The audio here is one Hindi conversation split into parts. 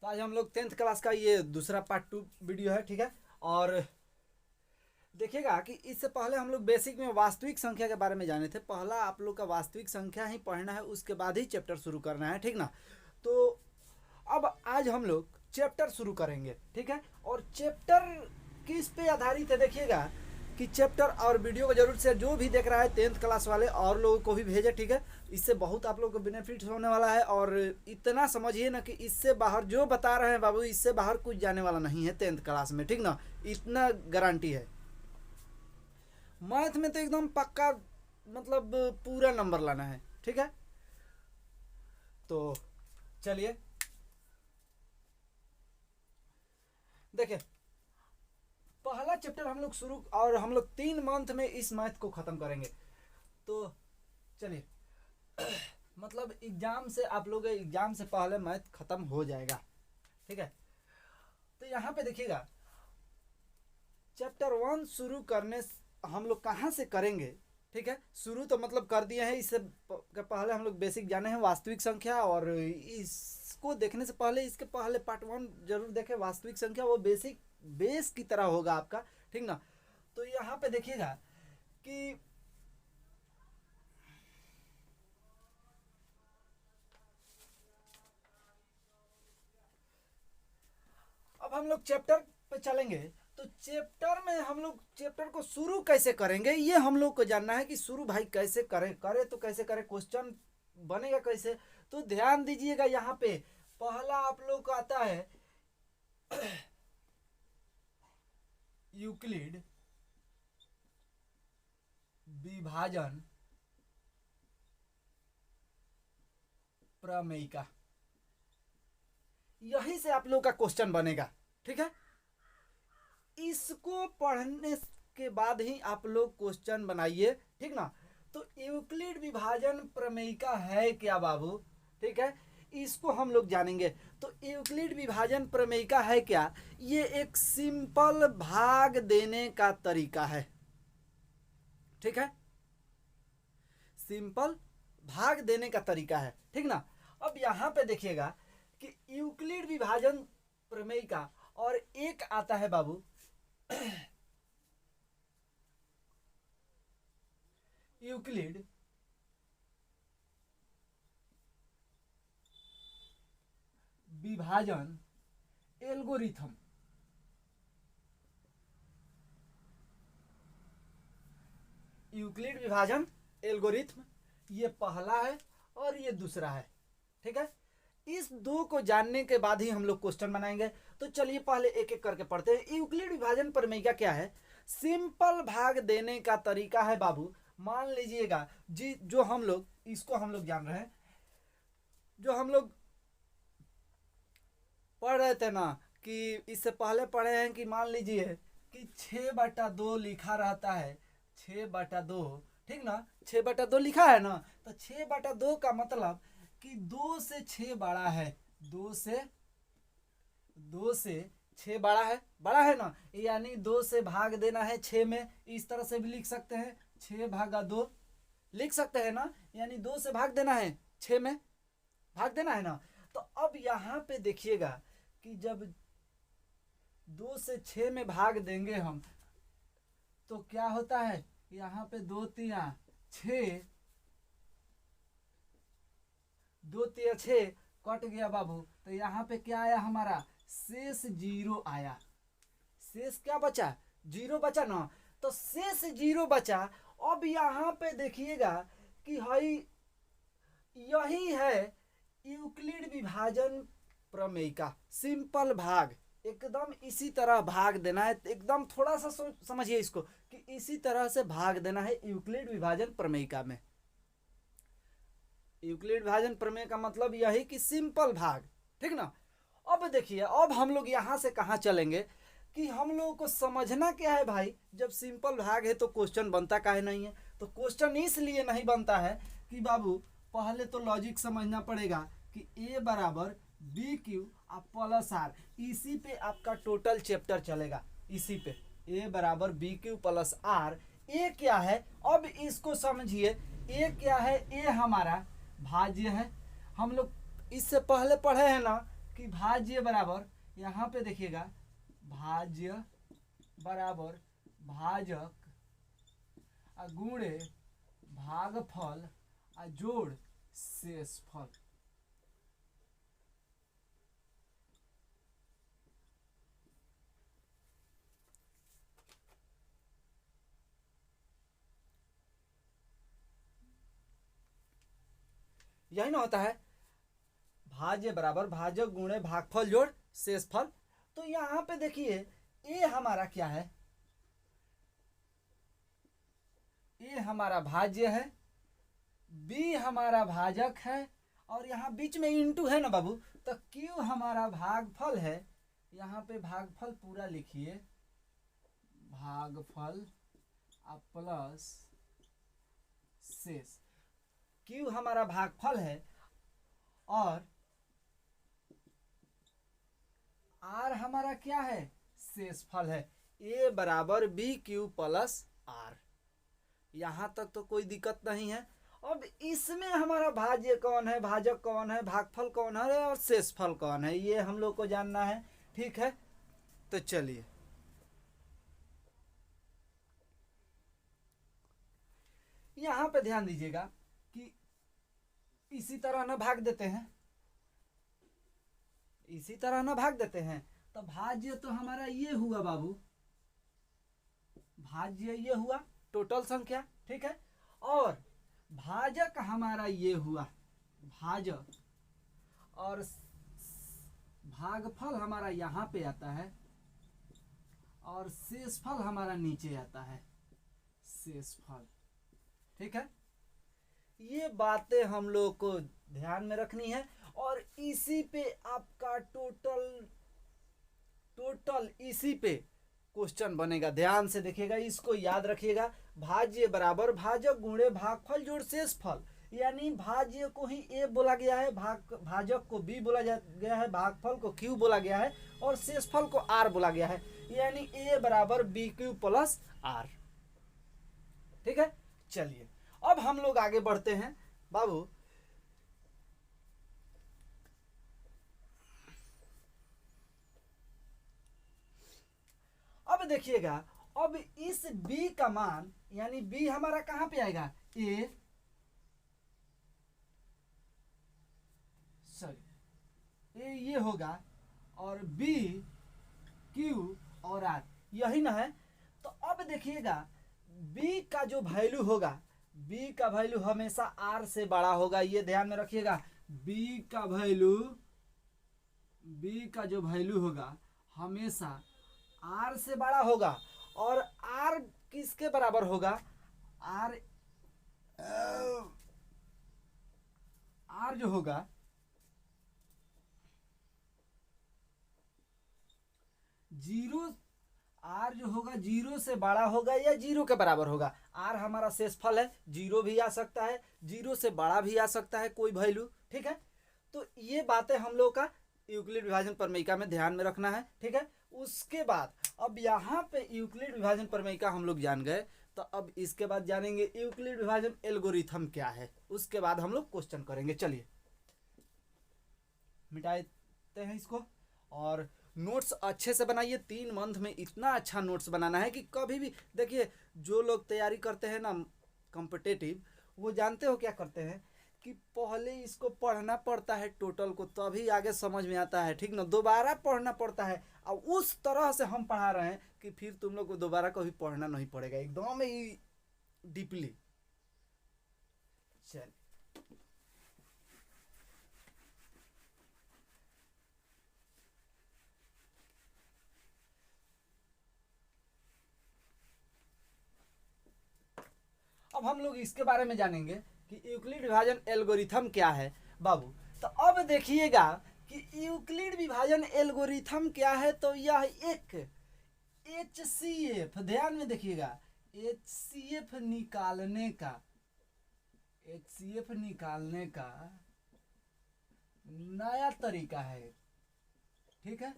आज हम लोग 10th क्लास का ये दूसरा पार्ट 2 वीडियो है, ठीक है। और देखिएगा कि इससे पहले हम लोग बेसिक में वास्तविक संख्या के बारे में जाने थे। पहला आप लोग का वास्तविक संख्या ही पढ़ना है, उसके बाद ही चैप्टर शुरू करना है, ठीक ना। तो अब आज हम लोग चैप्टर शुरू करेंगे, ठीक है। और चैप्टर किस पे आधारित है देखिएगा कि चैप्टर और वीडियो को जरूर से जो भी देख रहा है 10th क्लास वाले और लोगों को भी भेजे, ठीक है। इससे बहुत आप लोगों को बेनिफिट होने वाला है। और इतना समझिए ना कि इससे बाहर जो बता रहे हैं बाबू, इससे बाहर कुछ जाने वाला नहीं है 10th क्लास में, ठीक ना। इतना गारंटी है। मैथ में तो एकदम पक्का, मतलब पूरा नंबर लाना है, ठीक है। तो चलिए देखिए, पहला चैप्टर हम लोग शुरू, और हम लोग 3 मंथ में इस मैथ को खत्म करेंगे। तो चलिए मतलब एग्जाम से आप लोग एग्जाम से पहले मैथ खत्म हो जाएगा, ठीक है। तो यहाँ पे देखिएगा चैप्टर 1 शुरू करने हम लोग कहाँ से करेंगे, ठीक है। शुरू तो मतलब कर दिए हैं, इससे पहले हम लोग बेसिक जाने हैं वास्तविक संख्या। और इसको देखने से पहले इसके पहले पार्ट 1 जरूर देखें, वास्तविक संख्या। वो बेसिक बेस की तरह होगा आपका, ठीक ना। तो यहाँ पे देखिएगा कि अब हम लोग चैप्टर पे चलेंगे। तो चैप्टर में हम लोग चैप्टर को शुरू कैसे करेंगे ये हम लोग को जानना है कि शुरू भाई कैसे करें, तो कैसे करें, क्वेश्चन बनेगा कैसे। तो ध्यान दीजिएगा, यहाँ पे पहला आप लोग को आता है यूक्लिड विभाजन प्रमेय का, यही से आप लोग का क्वेश्चन बनेगा, ठीक है। इसको पढ़ने के बाद ही आप लोग क्वेश्चन बनाइए, ठीक ना। तो यूक्लिड विभाजन प्रमेय का है क्या बाबू, ठीक है, इसको हम लोग जानेंगे। तो यूक्लिड विभाजन प्रमेय का है क्या, ये एक सिंपल भाग देने का तरीका है, ठीक है। सिंपल भाग देने का तरीका है, ठीक ना। अब यहां पे देखिएगा कि यूक्लिड विभाजन प्रमेय का और एक आता है बाबू यूक्लिड विभाजन एल्गोरिथम। यूक्लिड विभाजन एल्गोरिथम, ये पहला है और ये दूसरा है, ठीक है। इस दो को जानने के बाद ही हम लोग क्वेश्चन बनाएंगे। तो चलिए पहले एक एक करके पढ़ते हैं। यूक्लिड विभाजन प्रमेय का क्या है, सिंपल भाग देने का तरीका है बाबू। मान लीजिएगा जी, जो हम लोग इसको हम लोग जान रहे हैं, जो हम लोग पढ़ रहे थे ना, कि इससे पहले पढ़े हैं कि मान लीजिए कि 6/2 लिखा रहता है, 6/2, ठीक ना। 6/2 लिखा है ना, तो 6/2 का मतलब कि 2 से 6 बड़ा है, 2 से 6 बड़ा है ना, यानी 2 से भाग देना है 6 में। इस तरह से भी लिख सकते हैं, 6/2 लिख सकते हैं ना, यानी 2 से भाग देना है 6 में, भाग देना है ना। तो अब यहाँ पे देखिएगा कि जब 2 से 6 में भाग देंगे हम, तो क्या होता है, यहाँ पे 2 3 6, 2 3 6 कट गया बाबू। तो यहाँ पे क्या आया, हमारा शेष 0 आया। शेष क्या बचा, 0 बचा ना, तो शेष 0 बचा। अब यहाँ पे देखिएगा कि हई यही है यूक्लिड विभाजन प्रमेय का सिंपल भाग। एकदम इसी तरह भाग देना है, एकदम थोड़ा सा समझिए इसको कि इसी तरह से भाग देना है यूक्लिड विभाजन प्रमेय का में। यूक्लिड विभाजन प्रमेय का मतलब यही कि सिंपल भाग, ठीक ना। अब देखिए, अब हम लोग यहां से कहां चलेंगे कि हम लोगों को समझना क्या है भाई, जब सिंपल भाग है तो क्वेश्चन बनता काहे नहीं है। तो क्वेश्चन इसलिए नहीं बनता है कि बाबू पहले तो लॉजिक समझना पड़ेगा कि ए बराबर बी क्यू प्लस आर, इसी पे आपका टोटल चैप्टर चलेगा। इसी पे ए बराबर बी क्यू प्लस आर। ए क्या है, अब इसको समझिए। ए क्या है, ए हमारा भाज्य है। हम लोग इससे पहले पढ़े हैं ना कि भाज्य बराबर, यहाँ पे देखिएगा भाज्य बराबर भाजक गुणे भागफल जोड़ शेषफल। यही ना होता है, भाज्य बराबर भाजक गुणे भागफल जोड़ शेषफल। तो यहां पे देखिए ए हमारा क्या है, ए हमारा भाज्य है, बी हमारा भाजक है, और यहाँ बीच में इंटू है ना बाबू, तो क्यू हमारा भागफल है। यहाँ पे भागफल पूरा लिखिए, भागफल प्लस शेष। क्यू हमारा भागफल है और आर हमारा क्या है, शेषफल है। ए बराबर बी क्यू प्लस आर। यहां तक तो कोई दिक्कत नहीं है। अब इसमें हमारा भाज्य कौन है, भाजक कौन है, भागफल कौन है और शेषफल कौन है, ये हम लोग को जानना है। ठीक है, तो चलिए यहां पे ध्यान दीजिएगा कि इसी तरह ना भाग देते हैं, इसी तरह ना भाग देते हैं। तो भाज्य तो हमारा ये हुआ बाबू, भाज्य ये हुआ टोटल संख्या, ठीक है। और भाजक हमारा ये हुआ भाजक, और भागफल हमारा यहाँ पे आता है, और शेषफल हमारा नीचे आता है, शेषफल। ठीक है, ये बातें हम लोग को ध्यान में रखनी है। और इसी पे आपका टोटल इसी पे क्वेश्चन बनेगा। ध्यान से देखिएगा, इसको याद रखिएगा। भाज्य बराबर भाजक गुणे भागफल जोड़ शेषफल, यानी भाज्य को ही ए बोला गया है, भाजक को बी बोला गया है, भागफल को क्यू बोला गया है, और शेषफल को आर बोला गया है, यानी ए बराबर बी क्यू प्लस आर। ठीक है, चलिए अब हम लोग आगे बढ़ते हैं बाबू। अब देखिएगा, अब इस b का मान, यानी b हमारा कहां पे आएगा, a सॉरी a ये होगा, और b q और r, यही ना है। तो अब देखिएगा b का जो वैल्यू होगा, b का वैल्यू हमेशा r से बड़ा होगा, ये ध्यान में रखिएगा। b का जो वैल्यू होगा हमेशा r से बड़ा होगा, और r किसके बराबर होगा, r जो होगा जीरो, r जो होगा जीरो से बड़ा होगा या जीरो के बराबर होगा। r हमारा शेषफल है, जीरो भी आ सकता है, जीरो से बड़ा भी आ सकता है कोई वैल्यू। ठीक है, तो ये बातें हम लोग का यूक्लिड विभाजन प्रमेयिका में ध्यान में रखना है। ठीक है, उसके बाद अब यहाँ पे यूक्लिड विभाजन प्रमेयिका हम लोग जान गए, तो अब इसके बाद जानेंगे यूक्लिड विभाजन एल्गोरिथम क्या है, उसके बाद हम लोग क्वेश्चन करेंगे। चलिए मिटाते हैं इसको, और नोट्स अच्छे से बनाइए। 3 मंथ में इतना अच्छा नोट्स बनाना है कि कभी भी देखिए, जो लोग तैयारी करते हैं ना कॉम्पिटिटिव, वो जानते हो क्या करते हैं कि पहले इसको पढ़ना पड़ता है टोटल को, तभी आगे समझ में आता है। ठीक ना, दोबारा पढ़ना पड़ता है, और उस तरह से हम पढ़ा रहे हैं कि फिर तुम लोग को दोबारा कभी पढ़ना नहीं पड़ेगा, एकदम ही डीपली। चल अब हम लोग इसके बारे में जानेंगे कि यूक्लिड विभाजन एल्गोरिथम क्या है बाबू। तो अब देखिएगा कि यूक्लिड विभाजन एल्गोरिथम क्या है। तो यह एक HCF, ध्यान में देखिएगा, HCF निकालने का नया तरीका है। ठीक है,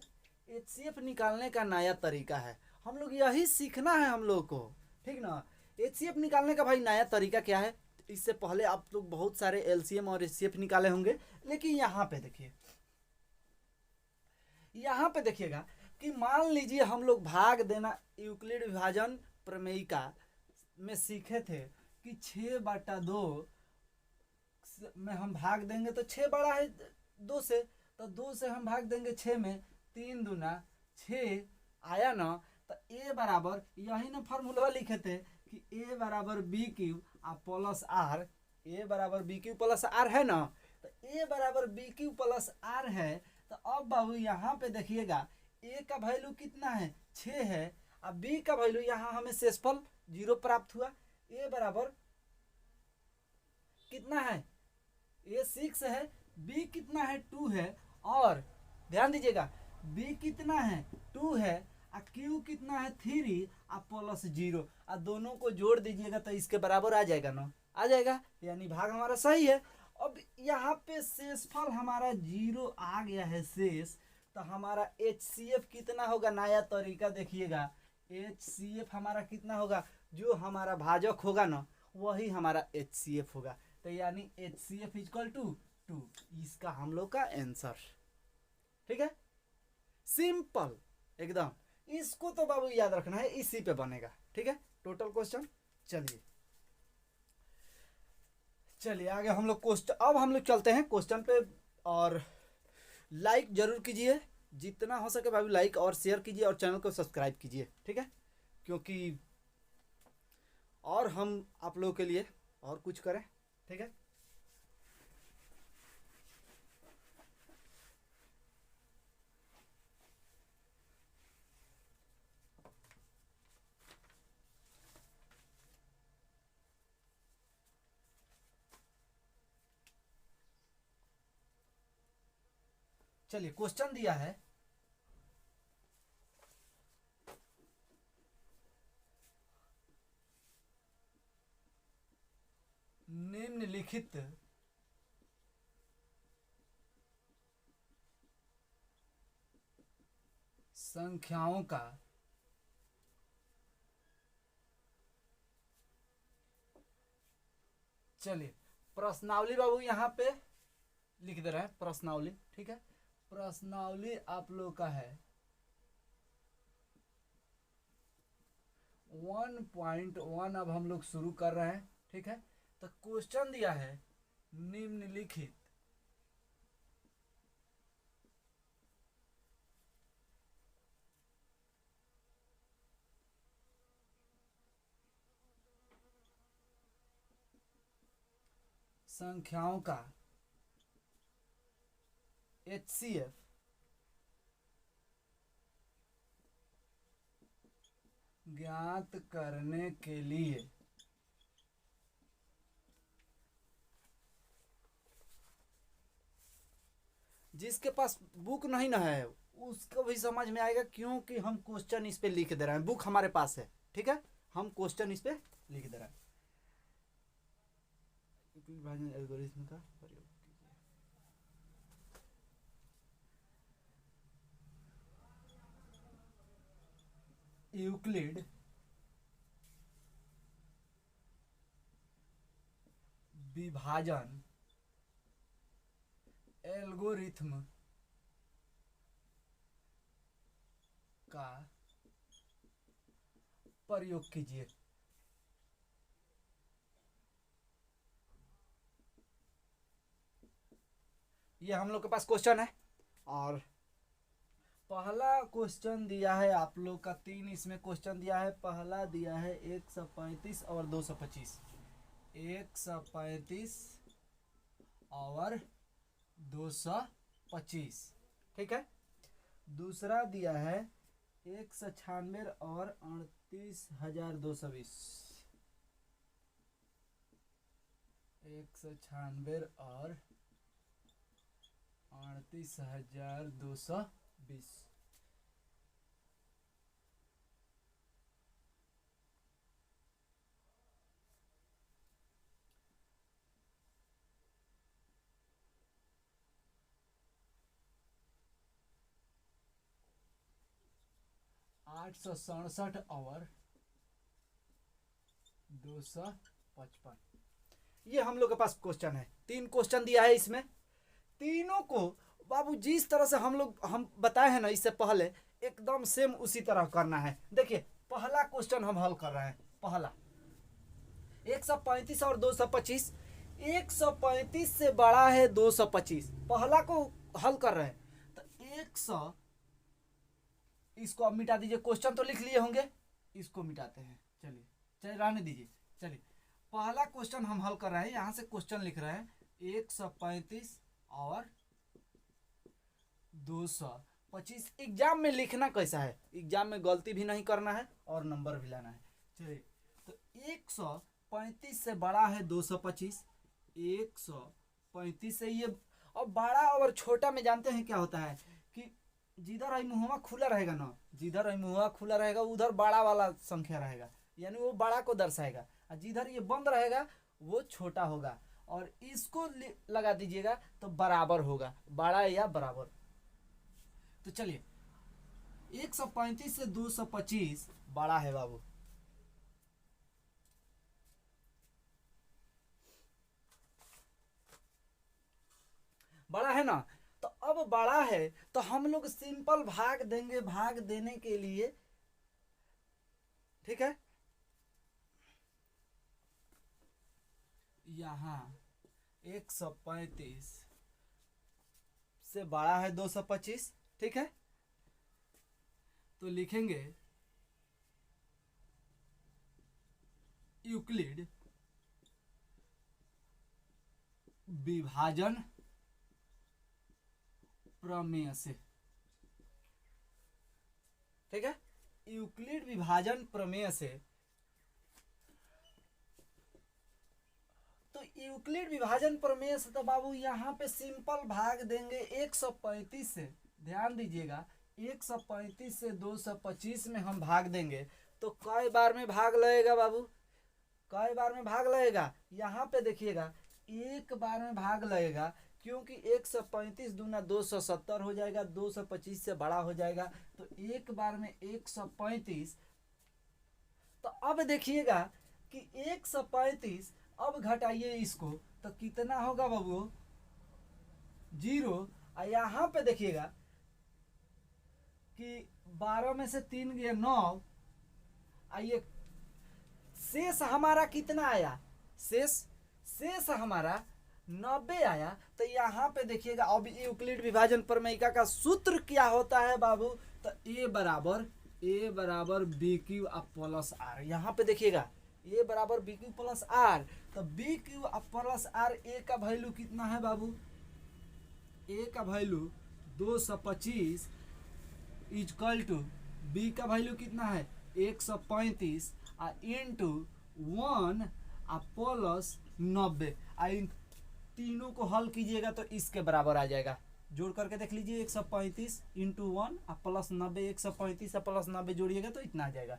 HCF निकालने का नया तरीका है, हम लोग यही सीखना है हम लोग को। ठीक ना, HCF निकालने का भाई नया तरीका क्या है। इससे पहले आप लोग बहुत सारे LCM और HCF निकाले होंगे, लेकिन यहाँ पे देखिए यहाँ पे देखिएगा कि मान लीजिए हम लोग भाग देना यूक्लिड विभाजन प्रमेयिका में सीखे थे कि 6/2 में हम भाग देंगे तो 6 बड़ा है 2 से, तो 2 से हम भाग देंगे 6 में, 3 दूना 6 आया ना। तो ए बराबर यही ना फार्मूला लिखे थे कि ए बराबर बी क्यू प्लस आर, ए बराबर बी क्यू प्लस आर है ना। तो ए बराबर बी क्यू प्लस आर है। तो अब बाबू यहाँ पे देखिएगा ए का वैल्यू कितना है 6 है, अब बी का वैल्यू यहाँ हमें शेषफल 0 प्राप्त हुआ। ए बराबर कितना है, ए 6 है, बी कितना है 2 है, और ध्यान दीजिएगा बी कितना है 2 है और क्यू कितना है 3 और प्लस 0, और दोनों को जोड़ दीजिएगा तो इसके बराबर आ जाएगा ना, आ जाएगा, यानी भाग हमारा सही है। अब यहाँ पे शेषफल हमारा 0 आ गया है शेष, तो हमारा HCF कितना होगा, नया तरीका देखिएगा, HCF हमारा कितना होगा, जो हमारा भाजक होगा ना वही हमारा HCF होगा। तो यानी HCF इक्वल टू 2, इसका हम लोग का आंसर। ठीक है, सिंपल एकदम, इसको तो बाबू याद रखना है, इसी पे बनेगा। ठीक है, टोटल क्वेश्चन। चलिए आगे हम लोग क्वेश्चन, अब हम लोग चलते हैं क्वेश्चन पे। और लाइक जरूर कीजिए, जितना हो सके भाई लाइक और शेयर कीजिए और चैनल को सब्सक्राइब कीजिए। ठीक है, क्योंकि और हम आप लोगों के लिए और कुछ करें। ठीक है, चलिए क्वेश्चन दिया है, निम्नलिखित संख्याओं का चलिए प्रश्नावली बाबू यहाँ पे लिख दे रहे हैं, प्रश्नावली। ठीक है, प्रश्नावली आप लोग का है 1.1। अब हम लोग शुरू कर रहे हैं। ठीक है, तो क्वेश्चन दिया है निम्नलिखित संख्याओं का HCF ज्ञात करने के लिए जिसके पास बुक नहीं ना है उसको भी समझ में आएगा, क्योंकि हम क्वेश्चन इस पे लिख दे रहे हैं, बुक हमारे पास है। ठीक है, हम क्वेश्चन इस पे लिख दे रहे हैं। विभाजन एल्गोरिथ्म का प्रयोग कीजिए। यूक्लिड विभाजन एल्गोरिथ्म का प्रयोग कीजिए। ये हम लोग के पास क्वेश्चन है, और पहला क्वेश्चन दिया है आप लोग का 3 इसमें क्वेश्चन दिया है। पहला दिया है 135 और 225, 135 और 225। ठीक है, दूसरा दिया है 196 और 38,220, 196 और 38,220। आठ सौ 67 और 255, ये हम लोग के पास क्वेश्चन है। 3 क्वेश्चन दिया है, इसमें तीनों को बाबू जिस तरह से हम बताए हैं ना इससे पहले, एकदम सेम उसी तरह करना है। देखिए पहला क्वेश्चन हम हल कर रहे हैं। पहला 135 और 225, 135 से बड़ा है 225, पहला को हल कर रहे हैं। तो 100, इसको अब मिटा दीजिए, क्वेश्चन तो लिख लिए होंगे, इसको मिटाते हैं। चलिए चलिए रहने दीजिए। चलिए पहला क्वेश्चन हम हल कर रहे हैं, यहां से क्वेश्चन लिख रहे हैं 135 और 225। एग्जाम में लिखना कैसा है, एग्जाम में गलती भी नहीं करना है और नंबर भी लाना है। चलिए तो 135 से बड़ा है 225, 135 से ये, अब बड़ा और छोटा में जानते हैं क्या होता है कि जिधर आई मुँहवा खुला रहेगा ना, जिधर आई मुँहवा खुला रहेगा उधर बड़ा वाला संख्या रहेगा, यानी वो बड़ा को दर्शाएगा, और जिधर ये बंद रहेगा वो छोटा होगा। और इसको लगा दीजिएगा तो बराबर होगा, बड़ा या बराबर। तो चलिए 135 से 225 बड़ा है बाबू, बड़ा है ना। तो अब बड़ा है तो हम लोग सिंपल भाग देंगे, भाग देने के लिए, ठीक है। यहां 135 से बड़ा है 225, ठीक है। तो लिखेंगे यूक्लिड विभाजन प्रमेय से, ठीक है, यूक्लिड विभाजन प्रमेय से। तो यूक्लिड विभाजन प्रमेय से तो बाबू यहाँ पे सिंपल भाग देंगे 135 से, ध्यान दीजिएगा 135 से 225 में हम भाग देंगे तो कई बार में भाग लगेगा बाबू, कई बार में भाग लगेगा। यहाँ पे देखिएगा एक बार में भाग लगेगा, क्योंकि 135 दूना 270 हो जाएगा, 225 से बड़ा हो जाएगा, तो एक बार में 135। तो अब देखिएगा कि 135, अब घटाइए इसको तो कितना होगा बाबू, 0। और यहाँ पे देखिएगा कि 12 में से 3 गए 9, आइए शेष हमारा कितना आया, शेष हमारा 90 आया। तो यहाँ पे देखिएगा अब यूक्लिड विभाजन प्रमेयिका का सूत्र क्या होता है बाबू, तो ए बराबर बी क्यू प्लस आर। यहाँ पे देखिएगा ए बराबर बी क्यू प्लस आर, तो बी क्यू प्लस आर, ए का वैल्यू कितना है बाबू, ए का वैल्यू 225 इजकल टू बी का वैल्यू कितना है 135 इंटू 1 प्लस 90। इन तीनों को हल कीजिएगा तो इसके बराबर आ जाएगा। जोड़ करके देख लीजिए 135 इंटू 1 प्लस 90, 135 प्लस 90 जोड़िएगा तो इतना आ जाएगा।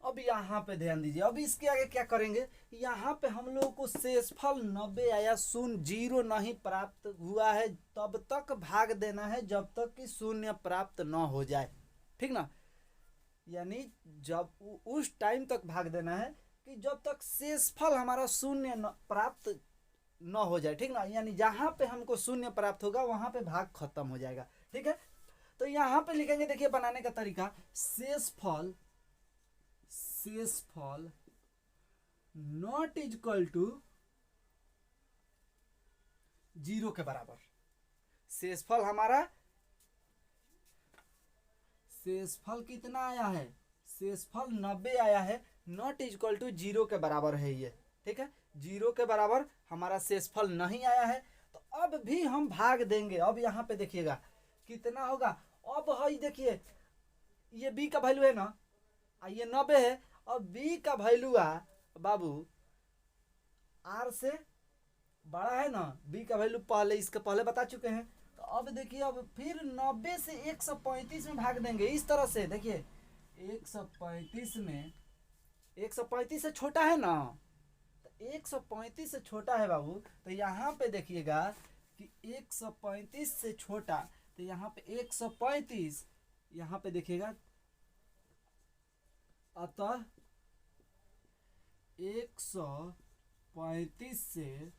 अब यहाँ पे ध्यान दीजिए, अब इसके आगे क्या करेंगे, यहाँ पे हम लोगों को शेषफल 90 आया, शून्य 0 नहीं प्राप्त हुआ है, तब तक भाग देना है जब तक कि शून्य प्राप्त न हो जाए, ठीक ना। यानी जब उस टाइम तक भाग देना है कि जब तक शेषफल हमारा शून्य प्राप्त न हो जाए, ठीक ना। यानी जहाँ पे हमको शून्य प्राप्त होगा वहाँ पे भाग खत्म हो जाएगा, ठीक है। तो यहाँ पे लिखेंगे, देखिए बनाने का तरीका, शेषफल नॉट इक्वल टू 0 के बराबर। शेषफल हमारा, शेषफल कितना आया है, शेषफल 90 आया है, नॉट इक्वल टू 0 के बराबर है ये, ठीक है। 0 के बराबर हमारा शेषफल नहीं आया है, तो अब भी हम भाग देंगे। अब यहाँ पे देखिएगा कितना होगा, अब है देखिए ये b का वैल्यू है ना, ये 90 है, अब b का वैल्यू बाबू r से बड़ा है ना, b का वैल्यू पहले इसके पहले बता चुके हैं। तो अब देखिए अब फिर 90 से 135 में भाग देंगे इस तरह से। देखिए 135 में, 135 से छोटा है ना, तो 135 से छोटा है बाबू, तो यहाँ पे देखिएगा कि 135 से छोटा, तो यहाँ पे 135, यहाँ पे देखिएगा, अतः 135 से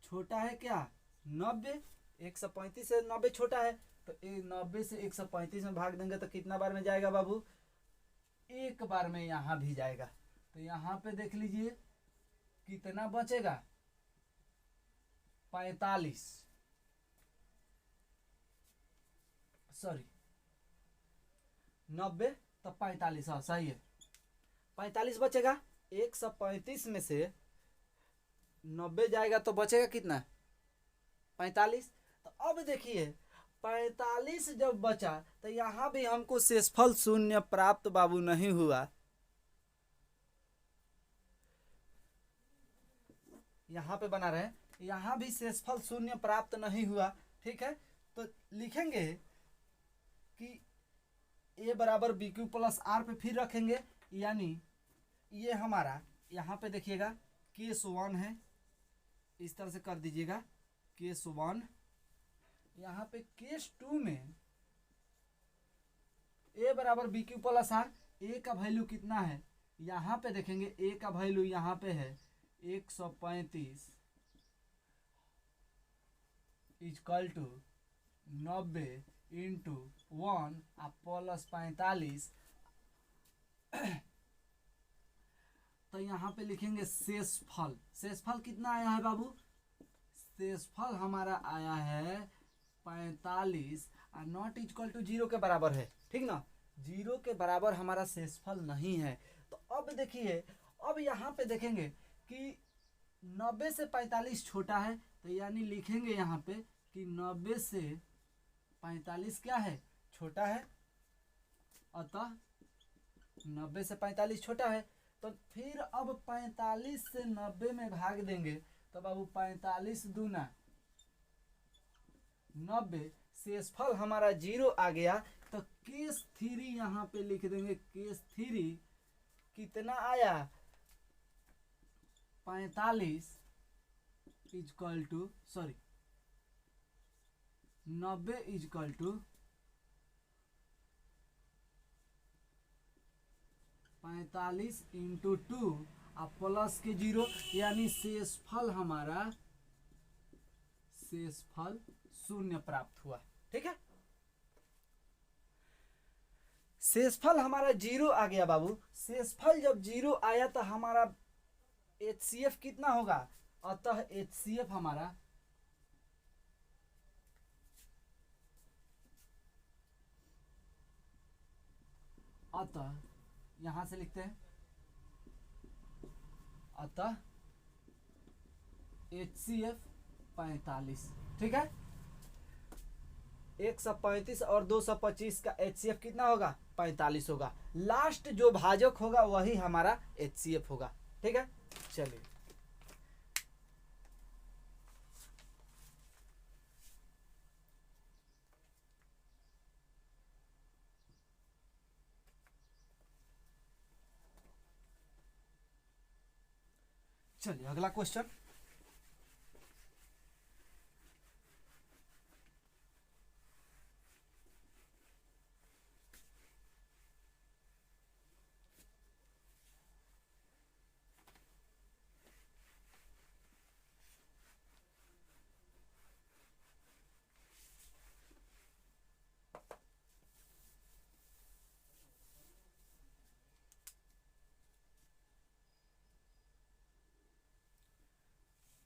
छोटा है क्या 90, 135 से 90 छोटा है, तो 90 से 135 में भाग देंगे तो कितना बार में जाएगा बाबू? एक बार में यहाँ भी जाएगा। तो यहाँ पे देख लीजिए कितना बचेगा, 45, सॉरी 90, तो 45, हाँ सही है, 45 बचेगा। 135 में से 90 जाएगा तो बचेगा कितना? 45। तो अब देखिए 45 जब बचा तो यहाँ भी हमको शेषफल शून्य प्राप्त बाबू नहीं हुआ। यहाँ पे बना रहे, यहाँ भी शेषफल शून्य प्राप्त नहीं हुआ। ठीक है, तो लिखेंगे कि a बराबर बी क्यू प्लस आर पे फिर रखेंगे, यानी ये हमारा यहाँ पे देखिएगा केस 1 है, इस तरह से कर दीजिएगा केस 1। यहाँ पे केस 2 में a बराबर बी क्यू प्लस आर, ए का वैल्यू कितना है यहाँ पे देखेंगे, ए का वैल्यू यहाँ पे है 135 इक्वल टू 90 इंटू 1 प्लस 45। तो यहाँ पे लिखेंगे शेषफल। शेषफल कितना आया है बाबू? शेषफल हमारा आया है 45 और नॉट इक्वल टू 0 के बराबर है। ठीक ना, 0 के बराबर हमारा शेषफल नहीं है। तो अब देखिए, अब यहाँ पे देखेंगे कि 90 से 45 छोटा है, तो यानी लिखेंगे यहाँ पे कि 90 से 45 क्या है? छोटा है। अतः 90 से 45 छोटा है, तो फिर अब 45 से 90 में भाग देंगे तो बाबू 45 दूना 90, शेषफल हमारा 0 आ गया। तो केस 3 यहाँ पे लिख देंगे, केस 3 कितना आया? 45 equal to, sorry 90 equal to 45 into 2 plus के 0, यानी शेषफल हमारा, शेषफल शून्य प्राप्त हुआ। ठीक है, शेषफल हमारा 0 आ गया बाबू। शेषफल जब 0 आया तो हमारा HCF कितना होगा? अतः HCF हमारा अतः यहां से लिखते हैं, अतः HCF 45। ठीक है, 135 और 225 का HCF कितना होगा? 45 होगा। लास्ट जो भाजक होगा वही हमारा HCF होगा। ठीक है, चलिए चलिए अगला क्वेश्चन।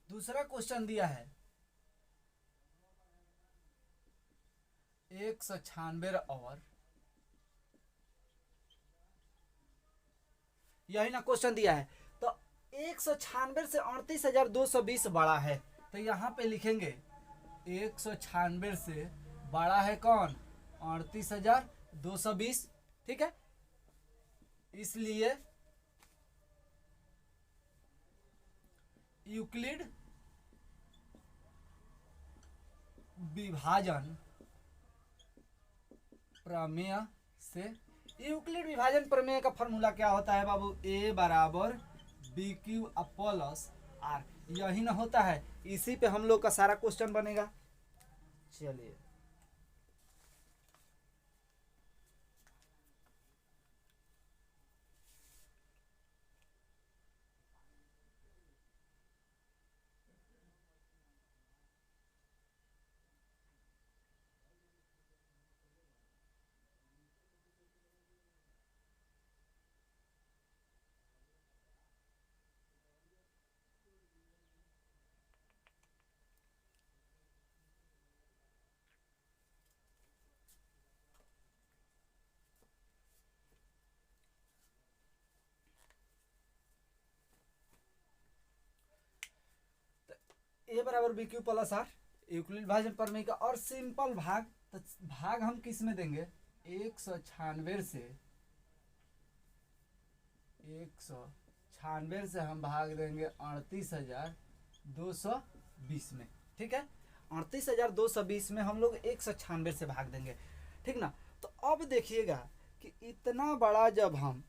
दूसरा क्वेश्चन दिया है 196 और यही ना क्वेश्चन दिया है। तो 196 से 38,220 बड़ा है, तो यहाँ पे लिखेंगे 196 से बड़ा है कौन? 38,220। ठीक है, इसलिए यूक्लिड विभाजन प्रमेय से, यूक्लिड विभाजन प्रमेय का फॉर्मूला क्या होता है बाबू? a बराबर बी क्यू प्लस आर, यही ना होता है। इसी पे हम लोग का सारा क्वेश्चन बनेगा। चलिए ए बराबर B Q plus R, Euclid भाजन प्रमेय का। और सिंपल भाग, तो भाग हम किस में देंगे, 196 से 196 से हम भाग देंगे 38,220 में। ठीक है, 38,220 में हम लोग 196 से भाग देंगे, ठीक ना। तो अब देखिएगा कि इतना बड़ा जब हम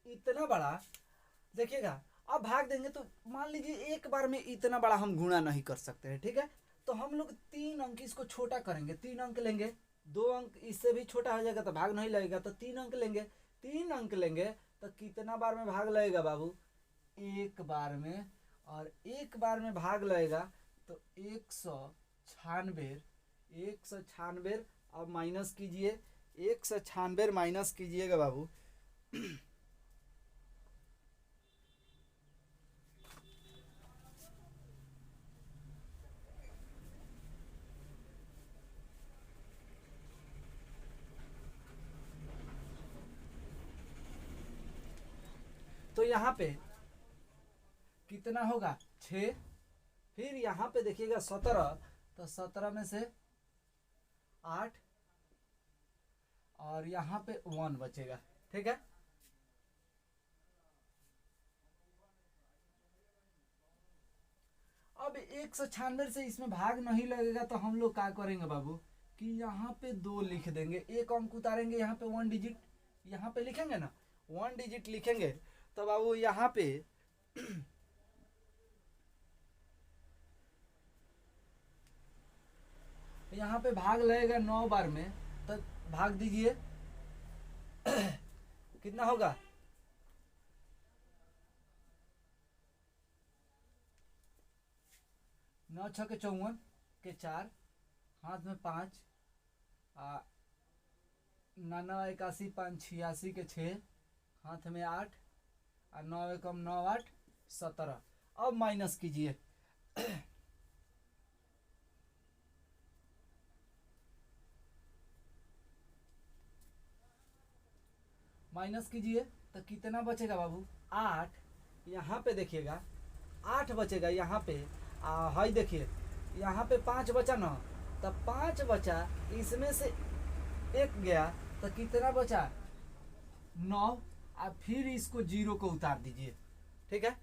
इतना बड़ा देखिएगा, अब भाग देंगे तो मान लीजिए एक बार में इतना बड़ा हम गुणा नहीं कर सकते हैं, ठीक है। तो हम लोग 3 अंक इसको छोटा करेंगे, 3 अंक लेंगे, 2 अंक इससे भी छोटा हो जाएगा तो भाग नहीं लगेगा, तो 3 अंक लेंगे, 3 अंक लेंगे तो कितना बार में भाग लगेगा बाबू, एक बार में। और एक बार में भाग लगेगा तो 196, अब माइनस कीजिए, 196 माइनस कीजिएगा बाबू, तो यहाँ पे कितना होगा 6, फिर यहाँ पे देखिएगा 17, तो 17 में से 8 और यहाँ पे 1 बचेगा, ठीक है। अब 196 से इसमें भाग नहीं लगेगा तो हम लोग क्या करेंगे बाबू, कि यहाँ पे 2 लिख देंगे, एक अंक उतारेंगे, यहाँ पे 1 डिजिट यहाँ पे लिखेंगे ना, 1 डिजिट लिखेंगे तो बाबू यहाँ पे यहाँ पे भाग लगेगा 9 बार में, तो भाग दीजिए कितना होगा, 9 6 के 54 के 4, हाथ में 5, 9 81 5 86 के 6, हाथ में 8, और 9 एकम 9 8 17। अब माइनस कीजिए माइनस कीजिए तो कितना बचेगा बाबू, 8। यहाँ पे देखिएगा 8 बचेगा, यहाँ पे हाई देखिए, यहाँ पे 5 बचा ना, तब 5 बचा, इसमें से 1 गया तो कितना बचा 9। अब फिर इसको 0 को उतार दीजिए, ठीक है।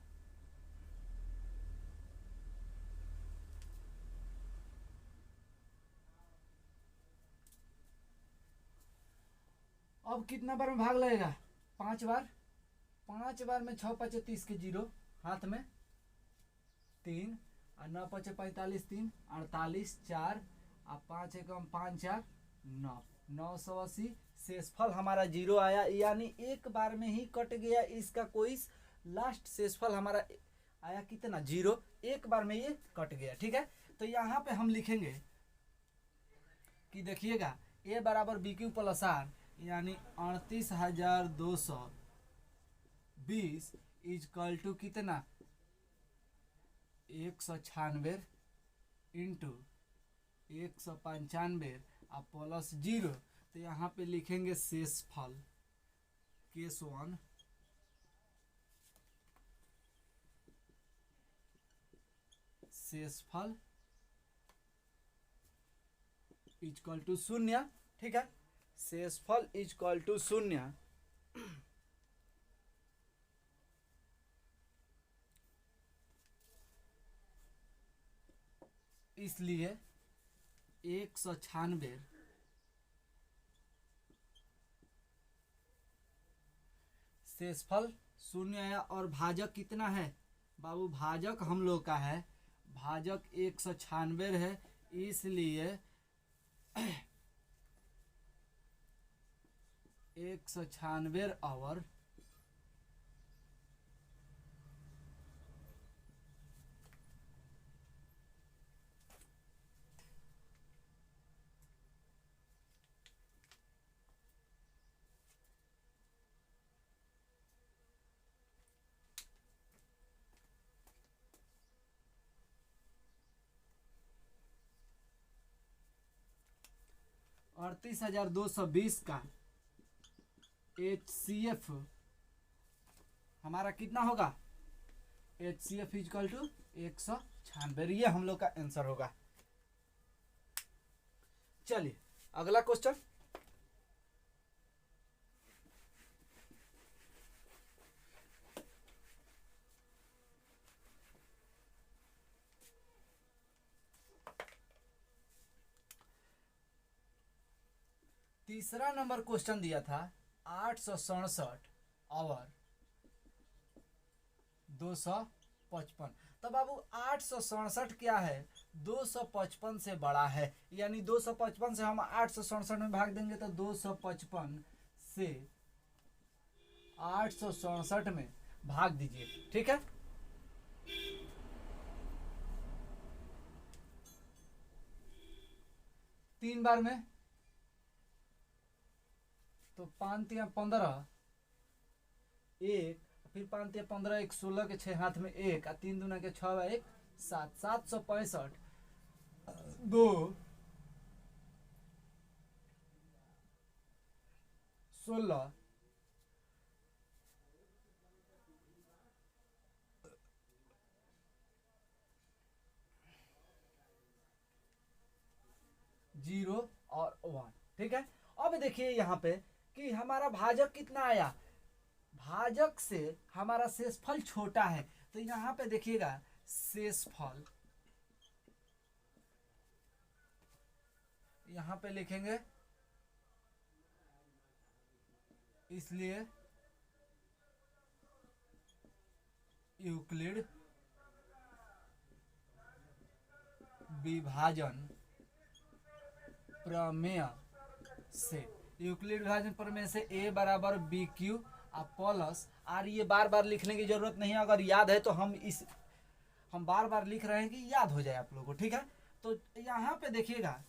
अब कितना बार में भाग लगेगा, 5 बार, 5 बार में 6 5 30 के 0, हाथ में 3, और 9 5 45 3 48 4, और 5 एकम 5 4 9, 980। शेषफल हमारा 0 आया, यानी एक बार में ही कट गया इसका कोई, लास्ट शेषफल हमारा आया कितना 0, एक बार में ये कट गया, ठीक है। तो यहाँ पे हम लिखेंगे कि देखिएगा ए बराबर बी क्यू प्लस आर, यानी 38,220 इजकल टू कितना 196 इंटू 195 और प्लस 0। तो यहाँ पे लिखेंगे शेषफल केस 1 शेषफल इजकल टू 0, ठीक है। शेषफल इजकल टू 0, इसलिए 196 शेषफल 0 आया। और भाजक कितना है बाबू, भाजक हम लोग का है, भाजक 196 है, इसलिए 196 और 38,220 का HCF हमारा कितना होगा? HCF equal to 196। ये हम लोग का आंसर होगा। चलिए अगला क्वेश्चन। तीसरा नंबर क्वेश्चन दिया था 867 और 255। तो बाबू 867 क्या है? 255 से बड़ा है, यानी 255 से हम 867 में भाग देंगे तो 255 से 867 में भाग दीजिए, ठीक है। तीन बार में तो 5 या 15 एक, फिर 5 या 15 एक 16 के 6 हाथ में एक, 3 दूना के 6 एक 7, 765 2 16 0 और 1, ठीक है। अब देखिए यहाँ पे कि हमारा भाजक कितना आया? भाजक से हमारा शेषफल छोटा है, तो यहाँ पे देखिएगा शेषफल यहाँ पे लिखेंगे, इसलिए यूक्लिड विभाजन प्रमेय से, यूक्लिड विभाजन प्रमेय से a बराबर बी क्यू प्लस आर। ये बार बार लिखने की जरूरत नहीं है, अगर याद है तो हम बार बार लिख रहे हैं कि याद हो जाए आप लोगों को, ठीक है। तो यहाँ पे देखिएगा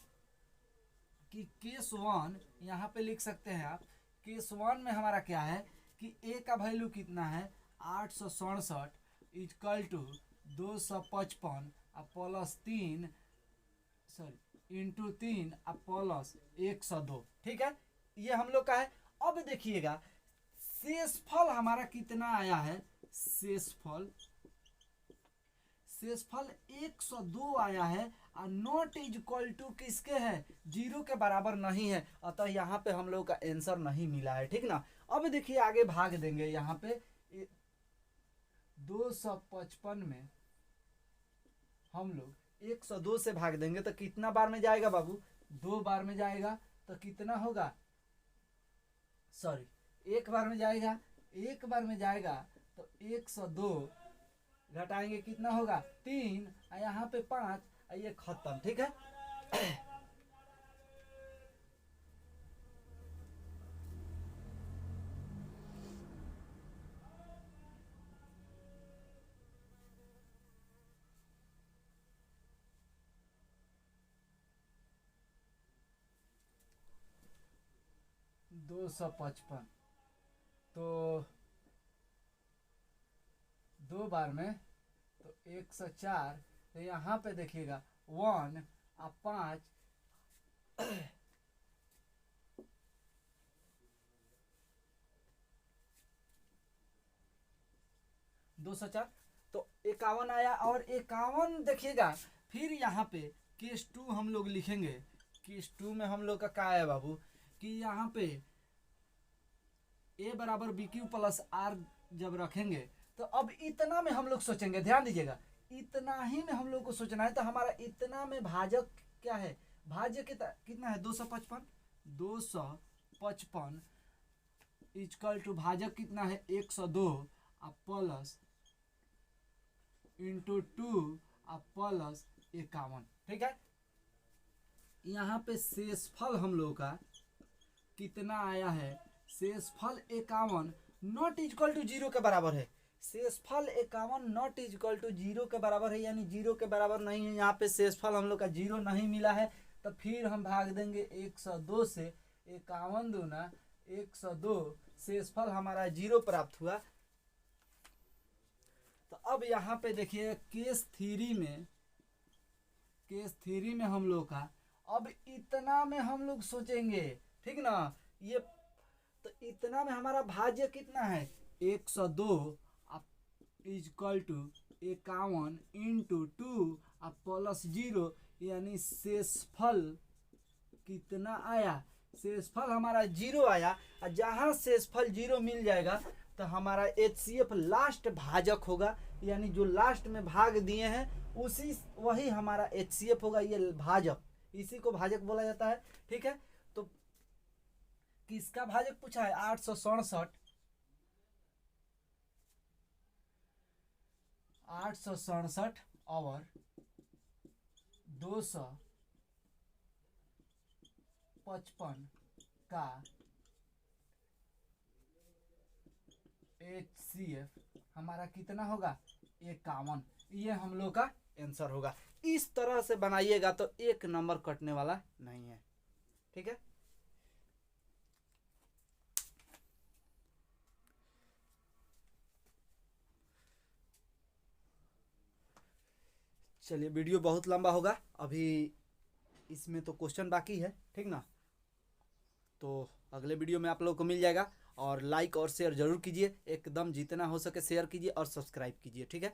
कि केस 1 यहाँ पे लिख सकते हैं आप। केस 1 में हमारा क्या है कि a का वैल्यू कितना है? 867 equal to 255 plus 3 into 3 plus 102, ठीक है। ये हम लोग का है। अब देखिएगा शेषफल हमारा कितना आया है? शेषफल 102 आया है और नॉट इज इक्वल टू किसके है? 0 के बराबर नहीं है, अतः यहाँ पे हम लोग का आंसर नहीं मिला है, ठीक ना। अब देखिए आगे भाग देंगे, यहाँ पे 255 में हम लोग 102 से भाग देंगे तो कितना बार में जाएगा बाबू? 2 बार में जाएगा, तो कितना होगा? एक बार में जाएगा, एक बार में जाएगा तो 102 घटाएंगे कितना होगा? 3, यहाँ पे 5, ये खत्म, ठीक है। दो 255 तो 2 बार में तो 104, तो यहाँ पे देखिएगा 1 और 5 204 तो 51 आया। और 51 देखिएगा फिर यहाँ पे केस 2 हम लोग लिखेंगे। केस 2 में हम लोग का क्या है बाबू कि यहाँ पे a बराबर बी क्यू प्लस आर जब रखेंगे तो अब इतना में हम लोग सोचेंगे, ध्यान दीजिएगा, इतना ही में हम लोग को सोचना है। तो हमारा इतना में भाजक क्या है? भाज्य कितना है? 255 इक्वल टू भाजक कितना है? 102 प्लस इंटू 2 प्लस 51, ठीक है। यहाँ पे शेषफल हम लोग का कितना आया है? शेषफल 51 नॉट इक्वल टू 0 के बराबर है। शेषफल 51 नॉट इक्वल टू 0 के बराबर है, यानी 0 के बराबर नहीं है। यहाँ पे शेषफल हम लोग का 0 नहीं मिला है, तो फिर हम भाग देंगे 102 से। 51 दूना 102, शेषफल हमारा 0 प्राप्त हुआ। तो अब यहाँ पे देखिए केस 3 में हम लोग का अब इतना में हम लोग सोचेंगे, ठीक ना, ये तो इतना में हमारा भाज्य कितना है, 102 इजकल टू 51 इंटू 2 प्लस 0, यानी शेषफल कितना आया, शेषफल हमारा 0 आया। और जहाँ शेषफल 0 मिल जाएगा तो हमारा HCF लास्ट भाजक होगा, यानी जो लास्ट में भाग दिए हैं उसी वही हमारा HCF होगा, ये भाजक, इसी को भाजक बोला जाता है। ठीक है, तो किसका भाजक पूछा है, 867 और 255 का HCF हमारा कितना होगा, 51। ये हम लोग का आंसर होगा। इस तरह से बनाइएगा तो एक नंबर कटने वाला नहीं है। ठीक है, चलिए वीडियो बहुत लंबा होगा, अभी इसमें तो क्वेश्चन बाकी है, ठीक ना, तो अगले वीडियो में आप लोगों को मिल जाएगा। और लाइक और शेयर जरूर कीजिए, एकदम जितना हो सके शेयर कीजिए और सब्सक्राइब कीजिए। ठीक है।